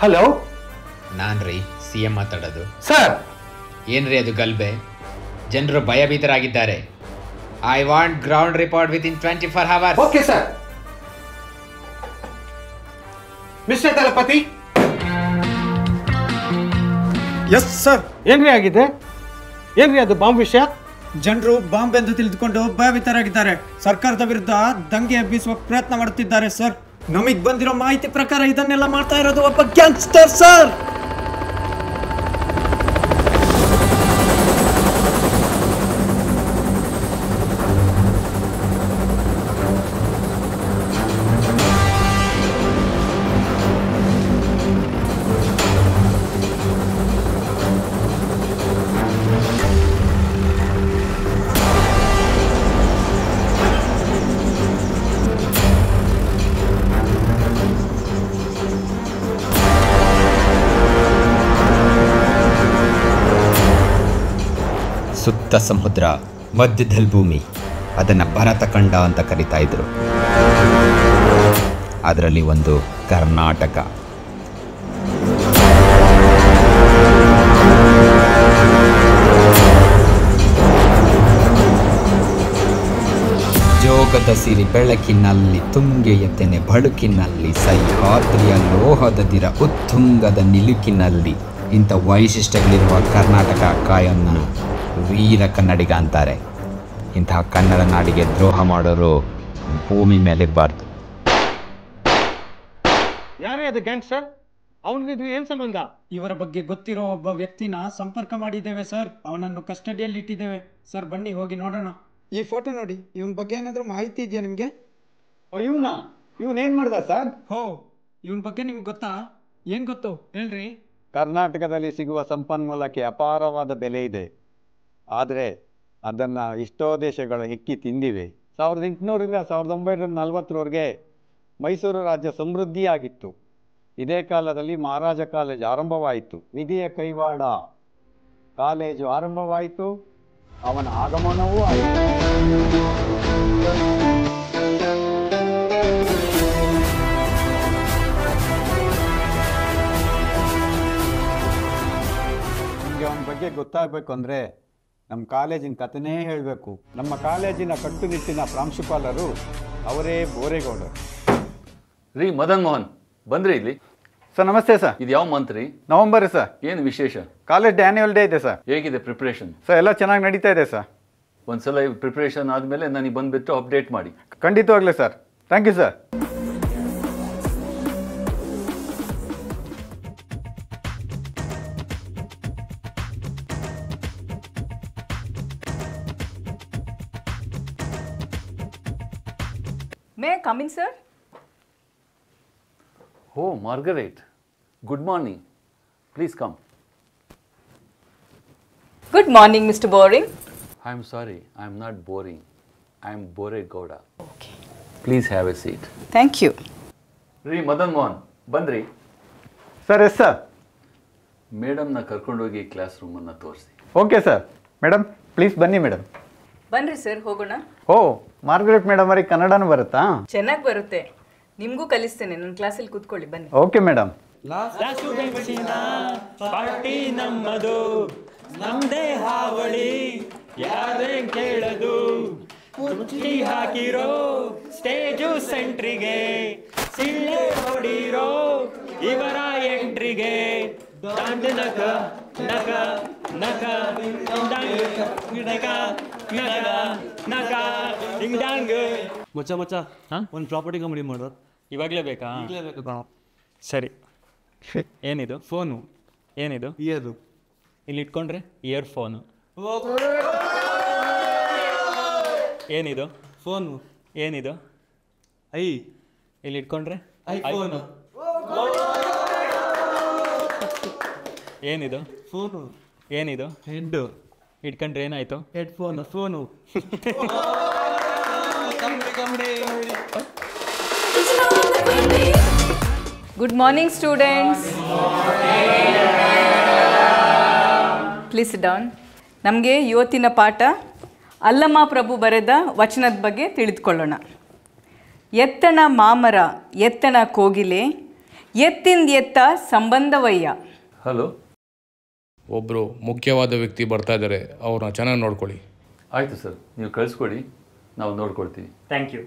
Hello, ನಾನು ರೀ CM ಮಾತಾಡೋದು. ಸರ್. ಏನ್ರಿ ಅದು ಗಲ್ಬೆ? ಜನರು ಭಯಭೀತರಾಗಿದ್ದಾರೆ. I want ground report within 24 hours. Okay sir. Mister Thalapathi. Yes sir. ಏನ್ರಿ ಆಗಿದೆ? ಏನ್ರಿ ಅದು ಬಾಂಬ್ ವಿಷಯ? ಜನರು ಬಾಂಬ್ ಎಂದು ತಿಳಿದುಕೊಂಡು ಭಯಭೀತರಾಗಿದ್ದಾರೆ. ಸರ್ಕಾರದ ವಿರುದ್ಧ ದಂಗೆ ಎಬ್ಬಿಸುವ ಪ್ರಯತ್ನ ಮಾಡುತ್ತಿದ್ದಾರೆ ಸರ್. ನಮಗೆ ಬಂದಿರೋ ಮಾಹಿತಿ ಪ್ರಕಾರ ಇದನ್ನೆಲ್ಲ ಮಾಡ್ತಾ ಇರೋದು ಒಬ್ಬ ಗ್ಯಾಂಗ್ಸ್ಟರ್ ಸರ್. ಸುತ್ತ ಸಮುದ್ರ, ಮಧ್ಯದಲ್ಲಿ ಭೂಮಿ. ಅದನ್ನು ಭರತಖಂಡ ಅಂತ ಕರಿತಾ ಇದ್ರು. ಅದರಲ್ಲಿ ಒಂದು ಕರ್ನಾಟಕ. ಜೋಗದ ಸಿರಿ ಬೆಳಕಿನಲ್ಲಿ, ತುಂಗೆಯ ತೆನೆ ಬಳುಕಿನಲ್ಲಿ, ಸಹ್ಯಾದ್ರಿಯ ಲೋಹದ ದಿರ ಉತ್ತುಂಗದ ನಿಲುಕಿನಲ್ಲಿ ಇಂಥ ವೈಶಿಷ್ಟ್ಯಗಳಿರುವ ಕರ್ನಾಟಕ ಕಾಯನ್ನ ವೀರ ಕನ್ನಡಿಗ ಅಂತಾರೆ. ಇಂತಹ ಕನ್ನಡ ನಾಡಿಗೆ ದ್ರೋಹ ಮಾಡೋರು ಭೂಮಿ ಮೇಲಿರಬಾರ್ದು. ಯಾರೇ ಅದು ಗ್ಯಾಂಗ್ಸ್ಟರ್? ಅವನಿಗೆ ಏನು ಸಂಬಂಧ? ಇವರ ಬಗ್ಗೆ ಗೊತ್ತಿರೋ ಒಬ್ಬ ವ್ಯಕ್ತಿನ ಸಂಪರ್ಕ ಮಾಡಿದ್ದೇವೆ ಸರ್. ಅವನನ್ನು ಕಸ್ಟಡಿಯಲ್ಲಿ ಇಟ್ಟಿದ್ದೇವೆ ಸರ್. ಬನ್ನಿ ಹೋಗಿ ನೋಡೋಣ. ಈ ಫೋಟೋ ನೋಡಿ. ಇವನ ಬಗ್ಗೆ ಏನಾದರೂ ಮಾಹಿತಿ ಇದೆಯಾ ನಿಮಗೆ? ಇವನೇನ್ ಮಾಡ್ದ ಸರ್? ಹೋ, ಇವನ ಬಗ್ಗೆ ನಿಮ್ಗೆ ಗೊತ್ತಾ? ಏನ್ ಗೊತ್ತು ಹೇಳ್ರಿ. ಕರ್ನಾಟಕದಲ್ಲಿ ಸಿಗುವ ಸಂಪನ್ಮೂಲಕ್ಕೆ ಅಪಾರವಾದ ಬೆಲೆ ಇದೆ. ಆದರೆ ಅದನ್ನು ಎಷ್ಟೋ ದೇಶಗಳು ಹೆಕ್ಕಿ ತಿಂದಿವೆ. 1800ರಿಂದ 1940ರವರೆಗೆ ಮೈಸೂರು ರಾಜ್ಯ ಸಮೃದ್ಧಿಯಾಗಿತ್ತು. ಇದೇ ಕಾಲದಲ್ಲಿ ಮಹಾರಾಜ ಕಾಲೇಜು ಆರಂಭವಾಯಿತು. ವಿಧಿಯ ಕೈವಾಡ ಕಾಲೇಜು ಆರಂಭವಾಯಿತು. ಅವನ ಆಗಮನವೂ ಆಯಿತು. ನಿಮಗೆ ಅವನ ಬಗ್ಗೆ ಗೊತ್ತಾಗಬೇಕು ಅಂದರೆ ನಮ್ಮ ಕಾಲೇಜಿನ ಕಥೆನೇ ಹೇಳಬೇಕು. ನಮ್ಮ ಕಾಲೇಜಿನ ಕಟ್ಟುನಿಟ್ಟಿನ ಪ್ರಾಂಶುಪಾಲರು ಅವರೇ ಬೋರೇಗೌಡರು. ರೀ ಮದನ್ ಮೋಹನ್ ಬಂದ್ರಿ ಇಲ್ಲಿ? ಸರ್ ನಮಸ್ತೆ ಸರ್. ಇದು ಯಾವ ಮಂತ್ ರೀ? November sir. ಏನು ವಿಶೇಷ? ಕಾಲೇಜ್ ಆ್ಯನ್ಯುವಲ್ ಡೇ ಇದೆ ಸರ್. ಹೇಗಿದೆ ಪ್ರಿಪ್ರೇಷನ್? ಸರ್ ಎಲ್ಲ ಚೆನ್ನಾಗಿ ನಡೀತಾ ಇದೆ ಸರ್. ಒಂದ್ಸಲ ಪ್ರಿಪ್ರೇಷನ್ ಆದಮೇಲೆ ನನಗೆ ಬಂದುಬಿಟ್ಟು ಅಪ್ಡೇಟ್ ಮಾಡಿ. ಖಂಡಿತವಾಗ್ಲೇ sir. Thank you sir. May I come in, sir? Oh, Margaret. Good morning. Please come. Good morning, Mr. Boring. I'm sorry, I'm not boring. I'm Boregowda. Okay. Please have a seat. Thank you. ರೀ ಮದನ್ ಮೋಹನ್ ಬಂದ್ರಿ? Sir yes sir. ಮೇಡಮ್ನ ಕರ್ಕೊಂಡೋಗಿ class ರೂಮನ್ನು ತೋರಿಸಿ. Okay sir. Madam please ಬನ್ನಿ madam. ಬನ್ರಿ sir, ಹೋಗೋಣ. ಓ, Margaret madam ಅವರಿಗೆ ಕನ್ನಡನೂ ಬರುತ್ತಾ? ಚೆನ್ನಾಗಿ ಬರುತ್ತೆ. ನಿಮಗೂ ಕಲಿಸ್ತೇನೆ. ನನ್ನ ಕ್ಲಾಸಲ್ಲಿ ಕೂತ್ಕೊಳ್ಳಿ, ಬನ್ನಿ. Okay madam. ಪಾರ್ಟಿ ನಮ್ಮದು, ನಮ್ದೇ ಹಾವಳಿ, ಯಾರೇ ಕೇಳದು. ಕುರ್ಚಿ ಹಾಕಿರೋ ಸ್ಟೇಜು ಸೆಂಟ್ರಿಗೆ, ಸಿಳ್ಳೆ ಹೊಡಿರೋ ಇವರ ಎಂಟ್ರಿಗೆ. ದಾಂಡ ನಕ ನಕ ನಕ ನಕ ನಕ ನಕ ಡಿಂಗ್. ಮಚ್ಚ ಮಚ್ಚ ಒಂದು ಪ್ರಾಪರ್ಟಿ ಕಂಪ್ನಿ ಮಾಡೋದು ಇವಾಗಲೇ ಬೇಕಾ? ಈಗಲೇ ಬೇಕು. ಸರಿ. ಏನಿದು? ಫೋನು. ಏನಿದು? ಇಯರು. ಇಲ್ಲಿ ಇಟ್ಕೊಂಡ್ರೆ ಇಯರ್ಫೋನು. ಏನಿದು? ಫೋನು. ಏನಿದು? ಇಲ್ಲಿ ಇಟ್ಕೊಂಡ್ರೆ ಐಫೋನು. ಏನಿದು? ಫೋನು. ಏನಿದು? ಹೆಡ್ಡು. ಇಟ್ಕೊಂಡ್ರೆ ಏನಾಯ್ತು? Headphone. Phone. Good morning, students. Please sit down. ನಮಗೆ ಇವತ್ತಿನ ಪಾಠ ಅಲ್ಲಮ ಪ್ರಭು ಬರೆದ ವಚನದ ಬಗ್ಗೆ ತಿಳಿದುಕೊಳ್ಳೋಣ. ಎತ್ತಣ ಮಾಮರ ಎತ್ತಣ ಕೋಗಿಲೆ, ಎತ್ತಿಂದ ಎತ್ತ ಸಂಬಂಧವಯ್ಯ. ಹಲೋ. ಒಬ್ಬರು ಮುಖ್ಯವಾದ ವ್ಯಕ್ತಿ ಬರ್ತಾ ಇದ್ದಾರೆ, ಅವ್ರನ್ನ ಚೆನ್ನಾಗಿ ನೋಡ್ಕೊಳ್ಳಿ. ಆಯಿತು ಸರ್, ನೀವು ಕಳಿಸ್ಕೊಡಿ, ನಾವು ನೋಡ್ಕೊಳ್ತೀವಿ. Thank you.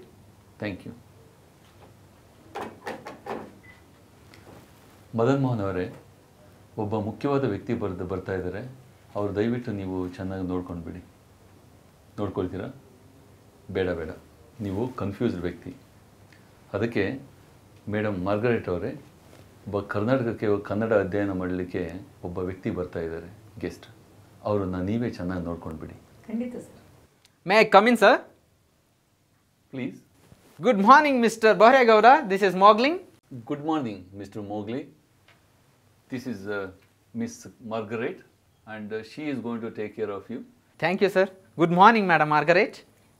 Thank you. Madan Mohan ಅವರೇ, ಒಬ್ಬ ಮುಖ್ಯವಾದ ವ್ಯಕ್ತಿ ಬರ್ತಾ ಇದ್ದಾರೆ. ಅವ್ರು ದಯವಿಟ್ಟು ನೀವು ಚೆನ್ನಾಗಿ ನೋಡ್ಕೊಳ್ತೀರಾ? ಬೇಡ, ನೀವು ಕನ್ಫ್ಯೂಸ್ಡ್ ವ್ಯಕ್ತಿ. ಅದಕ್ಕೆ ಮೇಡಮ್ ಮಾರ್ಗರೆಟ್ ಅವರೇ, ಒಬ್ಬ ಕರ್ನಾಟಕಕ್ಕೆ ಕನ್ನಡ ಅಧ್ಯಯನ ಮಾಡಲಿಕ್ಕೆ ಒಬ್ಬ ವ್ಯಕ್ತಿ ಬರ್ತಾ ಇದ್ದಾರೆ, ಗೆಸ್ಟ್. ಅವ್ರನ್ನ ನೀವೇ ಚೆನ್ನಾಗಿ ನೋಡ್ಕೊಂಡ್ಬಿಡಿ. ಖಂಡಿತ sir. May I come in sir? Please. Good morning mister Boregowda, this is Mogling. Good morning mister Mowgli. This is Miss Margaret and she is going to take care of you. Thank you sir. Good morning Madam Margaret.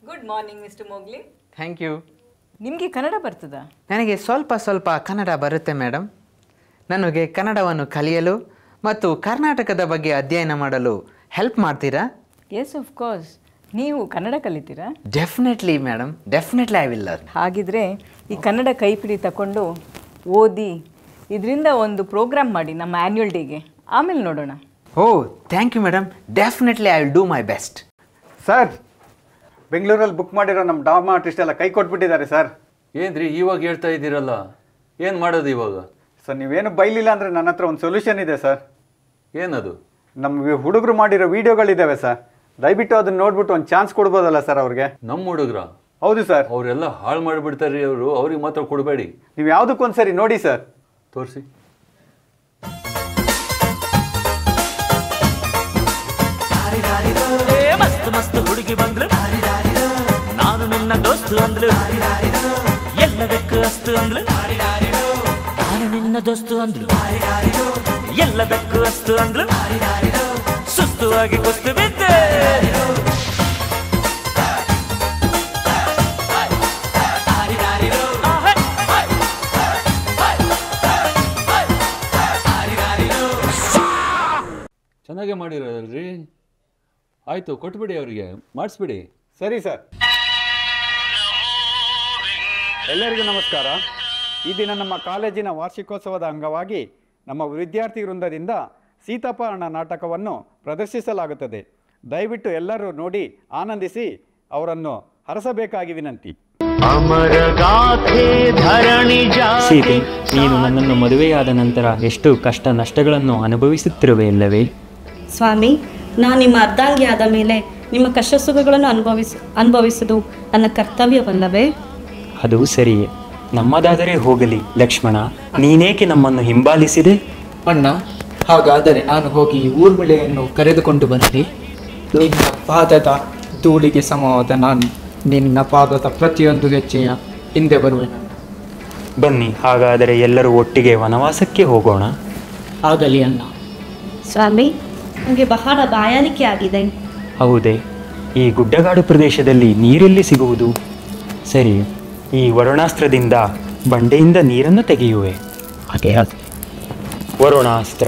Good morning mister Mowgli. Thank you. ನಿಮಗೆ ಕನ್ನಡ ಬರ್ತದಾ? ನನಗೆ ಸ್ವಲ್ಪ ಕನ್ನಡ ಬರುತ್ತೆ madam. ನನಗೆ ಕನ್ನಡವನ್ನು ಕಲಿಯಲು ಮತ್ತು ಕರ್ನಾಟಕದ ಬಗ್ಗೆ ಅಧ್ಯಯನ ಮಾಡಲು ಹೆಲ್ಪ್ ಮಾಡ್ತೀರಾ? Yes of course. ನೀವು ಕನ್ನಡ ಕಲಿತೀರಾ? Definitely madam, definitely I will learn. ಹಾಗಿದ್ರೆ ಈ ಕನ್ನಡ ಕೈಪಿಡಿ ತಗೊಂಡು ಓದಿ ಇದರಿಂದ ಒಂದು ಪ್ರೋಗ್ರಾಮ್ ಮಾಡಿ ನಮ್ಮ ಆ್ಯನ್ಯುವಲ್ ಡೇಗೆ, ಆಮೇಲೆ ನೋಡೋಣ. Oh thank you madam, definitely I will do my best. Sir, ಬೆಂಗಳೂರಲ್ಲಿ ಬುಕ್ ಮಾಡಿರೋ ನಮ್ಮ ಡ್ರಾಮಾ ಆರ್ಟಿಸ್ಟ್ ಎಲ್ಲ ಕೈ ಕೊಟ್ಬಿಟ್ಟಿದ್ದಾರೆ ಸರ್. ಏನ್ರಿ ಇವಾಗ ಹೇಳ್ತಾ ಇದ್ದೀರಲ್ಲ, ಏನು ಮಾಡೋದು ಇವಾಗ? ಸರ್, ನೀವೇನು ಬೈಲಿಲ್ಲ ಅಂದರೆ ನನ್ನ ಹತ್ರ ಒಂದು ಸೊಲ್ಯೂಷನ್ ಇದೆ ಸರ್. ಏನದು? ನಮ್ಮ ಹುಡುಗರು ಮಾಡಿರೋ ವೀಡಿಯೋಗಳಿದ್ದಾವೆ ಸರ್, ದಯವಿಟ್ಟು ಅದನ್ನ ನೋಡ್ಬಿಟ್ಟು ಒಂದು ಚಾನ್ಸ್ ಕೊಡ್ಬೋದಲ್ಲ ಸರ್ ಅವ್ರಿಗೆ? ನಮ್ಮ ಹುಡುಗ್ರ? ಹೌದು ಸರ್. ಅವರೆಲ್ಲ ಹಾಳು ಮಾಡಿಬಿಡ್ತಾರೆ ಅವರು, ಅವ್ರಿಗೆ ಮಾತ್ರ ಕೊಡಬೇಡಿ. ನೀವು ಯಾವುದಕ್ಕೊಂದ್ಸರಿ ನೋಡಿ ಸರ್. ತೋರಿಸಿ. ಮಸ್ತ್ ಮಸ್ತ್ ಹುಡುಗಿ ಬಂದ್ರು, ನಾನು ನಿನ್ನ ದೋಸ್ತು ಅಂದ್ಲು, ಎಲ್ಲದಕ್ಕೂ ಅಸ್ತು ಅಂದ್ಲು, ನಾನು ನಿನ್ನ ದೋಸ್ತು ಅಂದ್ಲು, ಎಲ್ಲದಕ್ಕೂ ಅಸ್ತು ಅಂದ್ಲು, ಸುಸ್ತುವಾಗಿ ಕುಸ್ತು ಬಿದ್ದೆ. ಚೆನ್ನಾಗೇ ಮಾಡಿರೋದಲ್ರಿ. ಆಯಿತು, ಕೊಟ್ಬಿಡಿ ಅವರಿಗೆ, ಮಾಡಿಸ್ಬಿಡಿ. ಸರಿ ಸರ್. ಎಲ್ಲರಿಗೂ ನಮಸ್ಕಾರ. ಈ ದಿನ ನಮ್ಮ ಕಾಲೇಜಿನ ವಾರ್ಷಿಕೋತ್ಸವದ ಅಂಗವಾಗಿ ನಮ್ಮ ವಿದ್ಯಾರ್ಥಿ ವೃಂದದಿಂದ ಸೀತಾಪಹರಣ ನಾಟಕವನ್ನು ಪ್ರದರ್ಶಿಸಲಾಗುತ್ತದೆ. ದಯವಿಟ್ಟು ಎಲ್ಲರೂ ನೋಡಿ ಆನಂದಿಸಿ ಅವರನ್ನು ಹರಸಬೇಕಾಗಿ ವಿನಂತಿ. ಸೀತೆ, ನೀನು ನನ್ನನ್ನು ಮದುವೆಯಾದ ನಂತರ ಎಷ್ಟು ಕಷ್ಟ ನಷ್ಟಗಳನ್ನು ಅನುಭವಿಸುತ್ತಿರುವೆಯಲ್ಲವೇ? ಸ್ವಾಮಿ, ನಾನು ನಿಮ್ಮ ಅರ್ಧಾಂಗಿ ಆದ ಮೇಲೆ ನಿಮ್ಮ ಕಷ್ಟ ಸುಖಗಳನ್ನು ಅನುಭವಿಸುವುದು ನನ್ನ ಕರ್ತವ್ಯವಲ್ಲವೇ? ಅದು ಸರಿಯೇ. ನಮ್ಮದಾದರೆ ಹೋಗಲಿ ಲಕ್ಷ್ಮಣ, ನೀನೇಕೆ ನಮ್ಮನ್ನು ಹಿಂಬಾಲಿಸಿದೆ? ಅಣ್ಣ, ಹಾಗಾದರೆ ನಾನು ಹೋಗಿ ಊರ್ಮಿಳೆಯನ್ನು ಕರೆದುಕೊಂಡು ಬರಲಿ. ನಿನ್ನ ಪಾದದ ಧೂಳಿಗೆ ಸಮವಾದ ನಾನು ನಿನ್ನ ಪಾದದ ಪ್ರತಿಯೊಂದು ಗೆಜ್ಜೆಯ ಹಿಂದೆ ಬರುವೆ. ಬನ್ನಿ, ಹಾಗಾದರೆ ಎಲ್ಲರೂ ಒಟ್ಟಿಗೆ ವನವಾಸಕ್ಕೆ ಹೋಗೋಣ. ಆಗಲಿ ಅಣ್ಣ. ಸ್ವಾಮಿ, ನನಗೆ ಬಹಳ ಬಾಯಾರಿಕೆ ಆಗಿದೆ. ಹೌದೇ? ಈ ಗುಡ್ಡಗಾಡು ಪ್ರದೇಶದಲ್ಲಿ ನೀರೆಲ್ಲಿ ಸಿಗುವುದು? ಸರಿ, ಈ ವರುಣಾಸ್ತ್ರದಿಂದ ಬಂಡೆಯಿಂದ ನೀರನ್ನು ತೆಗೆಯುವೆ. ಹಾಗೆ ವರುಣಾಸ್ತ್ರ.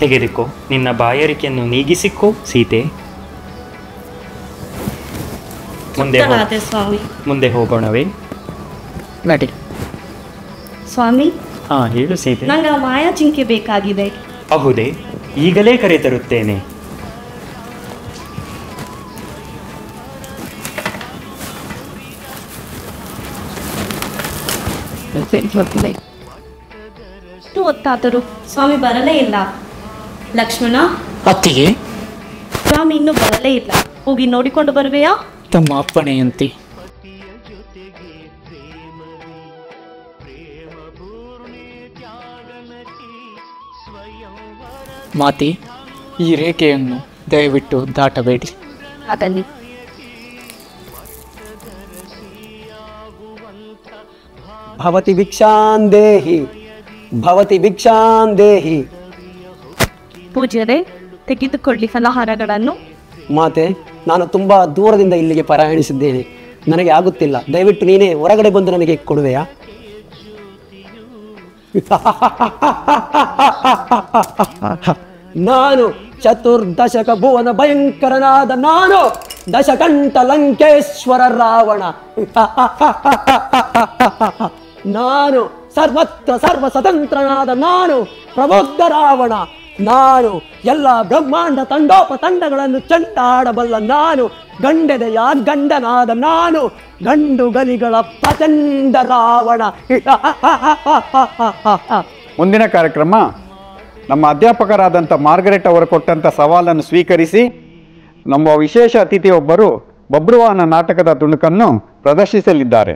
ತೆಗೆದುಕೋ, ನಿನ್ನ ಬಾಯಾರಿಕೆಯನ್ನು ನೀಗಿಸಿಕೋ ಸೀತೆ. ಮುಂದೆ ಹೋಗೋಣವೇ? ನಡಿ. ಸ್ವಾಮಿ, ಹೇಳು ಸೀತೆ. ನಂಗೆ ಆ ಮಾಯಾ ಜಿಂಕೆ ಬೇಕಾಗಿದೆ. ಹೌದೇ? ಈಗಲೇ ಕರೆ ತರುತ್ತೇನೆ. ಹೊತ್ತಾದರೂ ಸ್ವಾಮಿ ಬರಲೇ ಇಲ್ಲ. ಲಕ್ಷ್ಮಣ, ಅತ್ತಿಗೆ, ಸ್ವಾಮಿ ಇನ್ನೂ ಬರಲೇ ಇಲ್ಲ. ಹೋಗಿ ನೋಡಿಕೊಂಡು ಬರುವೆಯಾ? ತಮ್ಮ ಅಪ್ಪಣೆಯಂತೆ. ಮಾತೆ, ಈ ರೇಖೆಯನ್ನು ದಯವಿಟ್ಟು ದಾಟಬೇಡಿ. ಆಗಲಿ. ಭವತಿ ಭಿಕ್ಷಾಂದೇಹಿ, ಭವತಿ ಭಿಕ್ಷಾಂದೇಹಿ. ಪೂಜ್ಯರೇ, ತೆಗೆದುಕೊಳ್ಳಿ ಫಲಹಾರಗಳನ್ನು. ಮಾತೆ, ನಾನು ತುಂಬ ದೂರದಿಂದ ಇಲ್ಲಿಗೆ ಪ್ರಯಾಣಿಸಿದ್ದೇನೆ, ನನಗೆ ಆಗುತ್ತಿಲ್ಲ. ದಯವಿಟ್ಟು ನೀನೇ ಹೊರಗಡೆ ಬಂದು ನನಗೆ ಕೊಡುವೆಯಾ? ನಾನು ಚತುರ್ದಶಕ ಭುವನ ಭಯಂಕರನಾದ ನಾನು ದಶಕಂಠ ಲಂಕೇಶ್ವರ ರಾವಣ. ನಾನು ಸರ್ವತ್ರ ಸರ್ವ ಸ್ವತಂತ್ರನಾದ ನಾನು ಪ್ರಬುದ್ಧ ರಾವಣ. ನಾನು ಎಲ್ಲ ಬ್ರಹ್ಮಾಂಡ ತಂಡೋಪತಂಡಗಳನ್ನು ಚಂಡಾಡಬಲ್ಲ ನಾನು ಗಂಡೆದೆಯ ಗಂಡನಾದ ನಾನು ಗಂಡು ಗಲಿಗಳ ಪ್ರಚಂಡ ರಾವಣ. ಮುಂದಿನ ಕಾರ್ಯಕ್ರಮ ನಮ್ಮ ಅಧ್ಯಾಪಕರಾದಂಥ ಮಾರ್ಗರೆಟ್ ಅವರು ಕೊಟ್ಟಂಥ ಸವಾಲನ್ನು ಸ್ವೀಕರಿಸಿ ನಮ್ಮ ವಿಶೇಷ ಅತಿಥಿಯೊಬ್ಬರು ಬಬ್ರುವಾಹನ ನಾಟಕದ ತುಣುಕನ್ನು ಪ್ರದರ್ಶಿಸಲಿದ್ದಾರೆ.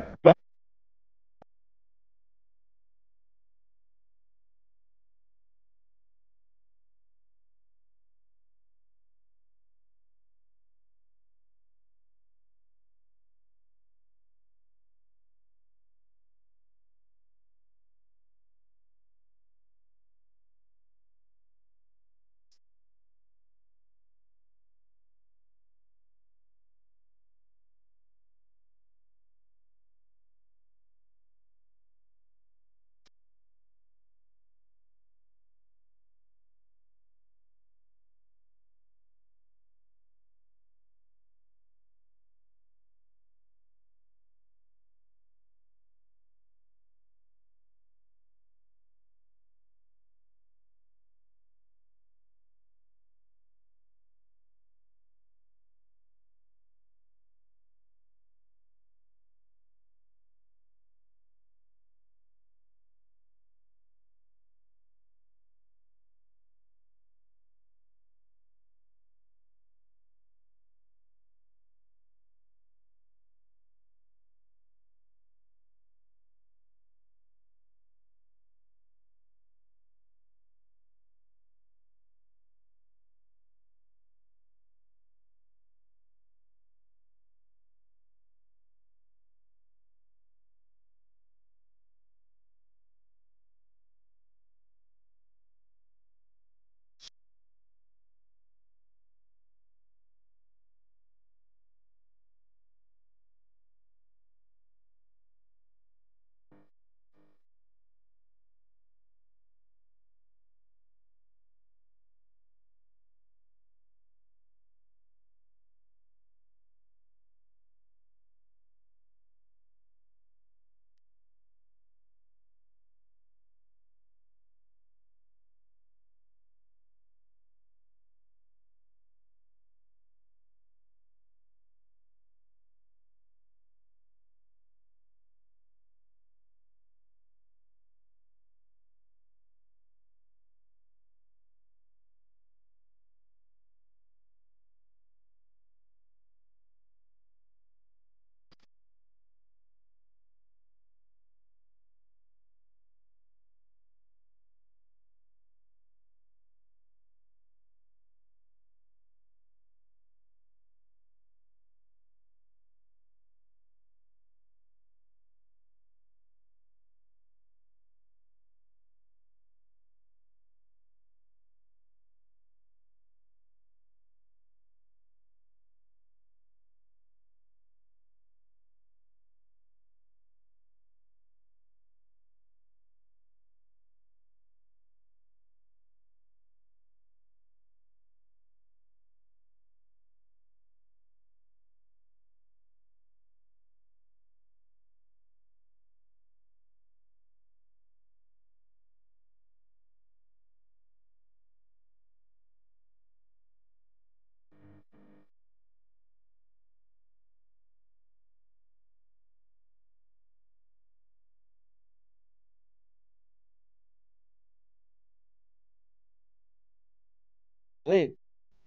ರೀ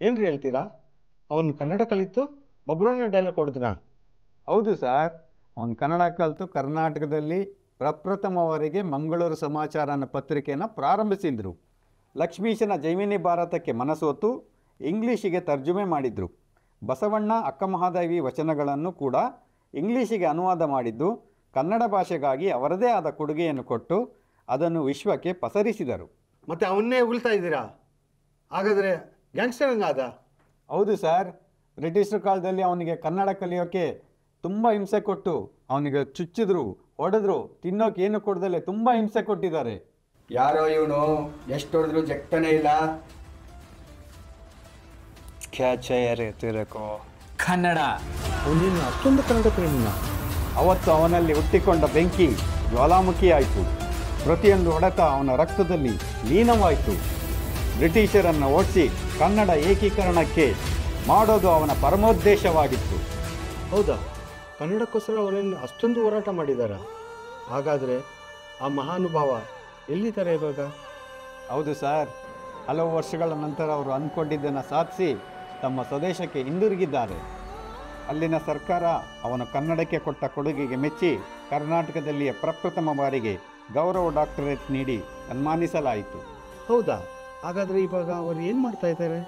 ಏನ್ರಿ ಹೇಳ್ತೀರಾ? ಅವನು ಕನ್ನಡ ಕಲಿತು ಬಬ್ರುವಾಹನ ಡೈಲಾಗ್ ಕೊಡಿದ್ರಾ? ಹೌದು ಸರ್, ಅವನು ಕನ್ನಡ ಕಲಿತು ಕರ್ನಾಟಕದಲ್ಲಿ ಪ್ರಪ್ರಥಮವರೆಗೆ ಮಂಗಳೂರು ಸಮಾಚಾರ ಅನ್ನೋ ಪತ್ರಿಕೆಯನ್ನು ಪ್ರಾರಂಭಿಸಿದ್ರು. ಲಕ್ಷ್ಮೀಶನ ಜೈಮಿನಿ ಭಾರತಕ್ಕೆ ಮನಸೋತು ಇಂಗ್ಲೀಷಿಗೆ ತರ್ಜುಮೆ ಮಾಡಿದರು. ಬಸವಣ್ಣ ಅಕ್ಕಮಹಾದೇವಿ ವಚನಗಳನ್ನು ಕೂಡ ಇಂಗ್ಲೀಷಿಗೆ ಅನುವಾದ ಮಾಡಿದ್ದು ಕನ್ನಡ ಭಾಷೆಗಾಗಿ ಅವರದೇ ಆದ ಕೊಡುಗೆಯನ್ನು ಕೊಟ್ಟು ಅದನ್ನು ವಿಶ್ವಕ್ಕೆ ಪಸರಿಸಿದರು. ಮತ್ತೆ ಅವನ್ನೇ ಉಳ್ತಾ ಇದ್ದೀರಾ? ಹಾಗಾದರೆ ಗ್ಯಾಂಗ್ಸ್ಟರ್ ಹಂಗಾದ? ಹೌದು ಸರ್, ಬ್ರಿಟಿಷರ ಕಾಲದಲ್ಲಿ ಅವನಿಗೆ ಕನ್ನಡ ಕಲಿಯೋಕ್ಕೆ ತುಂಬ ಹಿಂಸೆ ಕೊಟ್ಟು ಅವನಿಗೆ ಚುಚ್ಚಿದ್ರು, ಹೊಡೆದ್ರು, ತಿನ್ನೋಕೆ ಏನು ಕೊಡ್ದಲೆ ತುಂಬ ಹಿಂಸೆ ಕೊಟ್ಟಿದ್ದಾರೆ. ಯಾರೋ ಇವನು ಎಷ್ಟು ಹೊಡೆದ್ರು ಜಗ್ತಾನೆ ಇಲ್ಲ. ಕನ್ನಡ. ಅವನಿನ್ನು ಅಷ್ಟೊಂದು ಕನ್ನಡ ಪ್ರೇಮಿನ. ಅವತ್ತು ಅವನಲ್ಲಿ ಹುಟ್ಟಿಕೊಂಡ ಬೆಂಕಿ ಜ್ವಾಲಾಮುಖಿ ಆಯಿತು. ಪ್ರತಿಯೊಂದು ಹೊಡೆತ ಅವನ ರಕ್ತದಲ್ಲಿ ಲೀನವಾಯಿತು. ಬ್ರಿಟಿಷರನ್ನು ಓಡಿಸಿ ಕನ್ನಡ ಏಕೀಕರಣಕ್ಕೆ ಮಾಡೋದು ಅವನ ಪರಮೋದ್ದೇಶವಾಗಿತ್ತು. ಹೌದಾ? ಕನ್ನಡಕ್ಕೋಸ್ಕರ ಅವರೇನು ಅಷ್ಟೊಂದು ಹೋರಾಟ ಮಾಡಿದಾರ? ಹಾಗಾದರೆ ಆ ಮಹಾನುಭಾವ ಎಲ್ಲಿದ್ದಾರೆ ಇವಾಗ? ಹೌದು ಸರ್, ಹಲವು ವರ್ಷಗಳ ನಂತರ ಅವರು ಅಂದ್ಕೊಂಡಿದ್ದನ್ನು ಸಾಧಿಸಿ ತಮ್ಮ ಸ್ವದೇಶಕ್ಕೆ ಹಿಂದಿರುಗಿದ್ದಾರೆ. ಅಲ್ಲಿನ ಸರ್ಕಾರ ಅವನು ಕನ್ನಡಕ್ಕೆ ಕೊಟ್ಟ ಕೊಡುಗೆಗೆ ಮೆಚ್ಚಿ ಕರ್ನಾಟಕದಲ್ಲಿಯ ಪ್ರಪ್ರಥಮ ಬಾರಿಗೆ ಗೌರವ ಡಾಕ್ಟರೇಟ್ ನೀಡಿ ಸನ್ಮಾನಿಸಲಾಯಿತು. ಹೌದಾ? ಹಾಗಾದರೆ ಇವಾಗ ಅವರು ಏನು ಮಾಡ್ತಾ ಇದ್ದಾರೆ?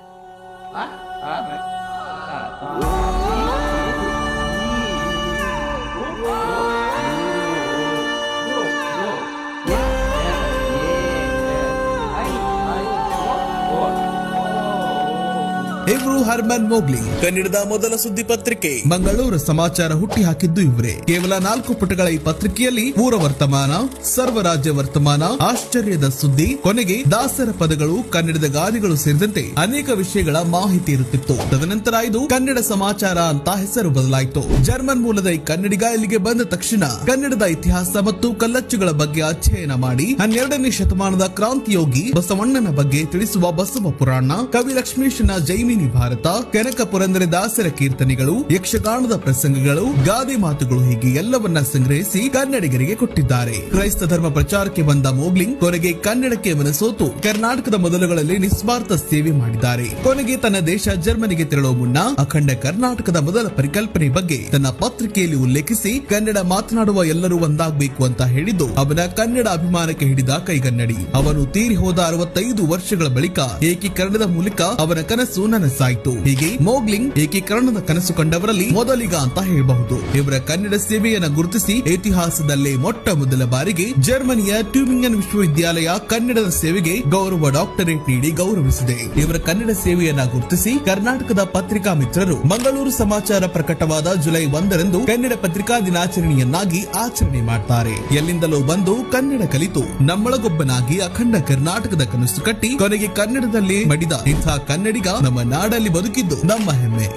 ಇವರು ಹರ್ಮನ್ ಮೋಗ್ಲಿ, ಕನ್ನಡದ ಮೊದಲ ಸುದ್ದಿ ಪತ್ರಿಕೆ ಮಂಗಳೂರು ಸಮಾಚಾರ ಹುಟ್ಟಿ ಹಾಕಿದ್ದು ಇವರೇ. ಕೇವಲ 4 ಪುಟಗಳ ಈ ಪತ್ರಿಕೆಯಲ್ಲಿ ಊರ ವರ್ತಮಾನ, ಸರ್ವರಾಜ್ಯ ವರ್ತಮಾನ, ಆಶ್ಚರ್ಯದ ಸುದ್ದಿ, ಕೊನೆಗೆ ದಾಸರ ಪದಗಳು, ಕನ್ನಡದ ಗಾದೆಗಳು ಸೇರಿದಂತೆ ಅನೇಕ ವಿಷಯಗಳ ಮಾಹಿತಿ ಇರುತ್ತಿತ್ತು. ತದನಂತರ ಇದು ಕನ್ನಡ ಸಮಾಚಾರ ಅಂತ ಹೆಸರು ಬದಲಾಯಿತು. ಜರ್ಮನ್ ಮೂಲದ ಈ ಕನ್ನಡಿಗ ಇಲ್ಲಿಗೆ ಬಂದ ತಕ್ಷಣ ಕನ್ನಡದ ಇತಿಹಾಸ ಮತ್ತು ಕಲ್ಲಚ್ಚುಗಳ ಬಗ್ಗೆ ಅಧ್ಯಯನ ಮಾಡಿ 12ನೇ ಶತಮಾನದ ಕ್ರಾಂತಿಯೋಗಿ ಬಸವಣ್ಣನ ಬಗ್ಗೆ ತಿಳಿಸುವ ಬಸವ ಪುರಾಣ, ಕವಿ ಲಕ್ಷ್ಮೀಶನ ಜೈಮಿನಿ ಭಾರತ, ಕನಕ ಪುರಂದರ ದಾಸರ ಕೀರ್ತನೆಗಳು, ಯಕ್ಷಗಾನದ ಪ್ರಸಂಗಗಳು, ಗಾದೆ ಮಾತುಗಳು ಹೀಗೆ ಎಲ್ಲವನ್ನ ಸಂಗ್ರಹಿಸಿ ಕನ್ನಡಿಗರಿಗೆ ಕೊಟ್ಟಿದ್ದಾರೆ. ಕ್ರೈಸ್ತ ಧರ್ಮ ಪ್ರಚಾರಕ್ಕೆ ಬಂದ ಮೋಗ್ಲಿಂಗ್ ಕೊನೆಗೆ ಕನ್ನಡಕ್ಕೆ ಮನಸೋತು ಕರ್ನಾಟಕದ ಮೊದಲುಗಳಲ್ಲಿ ನಿಸ್ವಾರ್ಥ ಸೇವೆ ಮಾಡಿದ್ದಾರೆ. ಕೊನೆಗೆ ತನ್ನ ದೇಶ ಜರ್ಮನಿಗೆ ತೆರಳುವ ಮುನ್ನ ಅಖಂಡ ಕರ್ನಾಟಕದ ಮೊದಲ ಪರಿಕಲ್ಪನೆ ಬಗ್ಗೆ ತನ್ನ ಪತ್ರಿಕೆಯಲ್ಲಿ ಉಲ್ಲೇಖಿಸಿ ಕನ್ನಡ ಮಾತನಾಡುವ ಎಲ್ಲರೂ ಒಂದಾಗಬೇಕು ಅಂತ ಹೇಳಿದ್ದು ಅವನ ಕನ್ನಡ ಅಭಿಮಾನಕ್ಕೆ ಹಿಡಿದ ಕೈಗನ್ನಡಿ. ಅವನು ತೀರಿ ಹೋದ 65 ವರ್ಷಗಳ ಬಳಿಕ ಏಕೀಕರಣದ ಮೂಲಕ ಅವನ ಕನಸು ನನಸಾಯಿತು. ಹೀಗೆ ಮೋಗ್ಲಿಂಗ್ ಏಕೀಕರಣದ ಕನಸು ಕಂಡವರಲ್ಲಿ ಮೊದಲಿಗ ಅಂತ ಹೇಳಬಹುದು. ಇವರ ಕನ್ನಡ ಸೇವೆಯನ್ನು ಗುರುತಿಸಿ ಇತಿಹಾಸದಲ್ಲೇ ಮೊಟ್ಟ ಮೊದಲ ಬಾರಿಗೆ ಜರ್ಮನಿಯ ಟ್ಯೂಬಿಂಗನ್ ವಿಶ್ವವಿದ್ಯಾಲಯ ಕನ್ನಡದ ಸೇವೆಗೆ ಗೌರವ ಡಾಕ್ಟರೇಟ್ ನೀಡಿ ಗೌರವಿಸಿದೆ. ಇವರ ಕನ್ನಡ ಸೇವೆಯನ್ನ ಗುರುತಿಸಿ ಕರ್ನಾಟಕದ ಪತ್ರಿಕಾ ಮಿತ್ರರು ಮಂಗಳೂರು ಸಮಾಚಾರ ಪ್ರಕಟವಾದ ಜುಲೈ 1ರಂದು ಕನ್ನಡ ಪತ್ರಿಕಾ ದಿನಾಚರಣೆಯನ್ನಾಗಿ ಆಚರಣೆ ಮಾಡ್ತಾರೆ. ಎಲ್ಲಿಂದಲೂ ಬಂದು ಕನ್ನಡ ಕಲಿತು ನಮ್ಮೊಳಗೊಬ್ಬನಾಗಿ ಅಖಂಡ ಕರ್ನಾಟಕದ ಕನಸು ಕಟ್ಟಿ ಕೊನೆಗೆ ಕನ್ನಡದಲ್ಲಿ ಮಡಿದ ಇಂಥ ಕನ್ನಡಿಗ ನಮ್ಮ ನಾಡಲ್ಲಿ ಬದುಕಿದ್ದು ನಮ್ಮ ಹೆಮ್ಮೆ.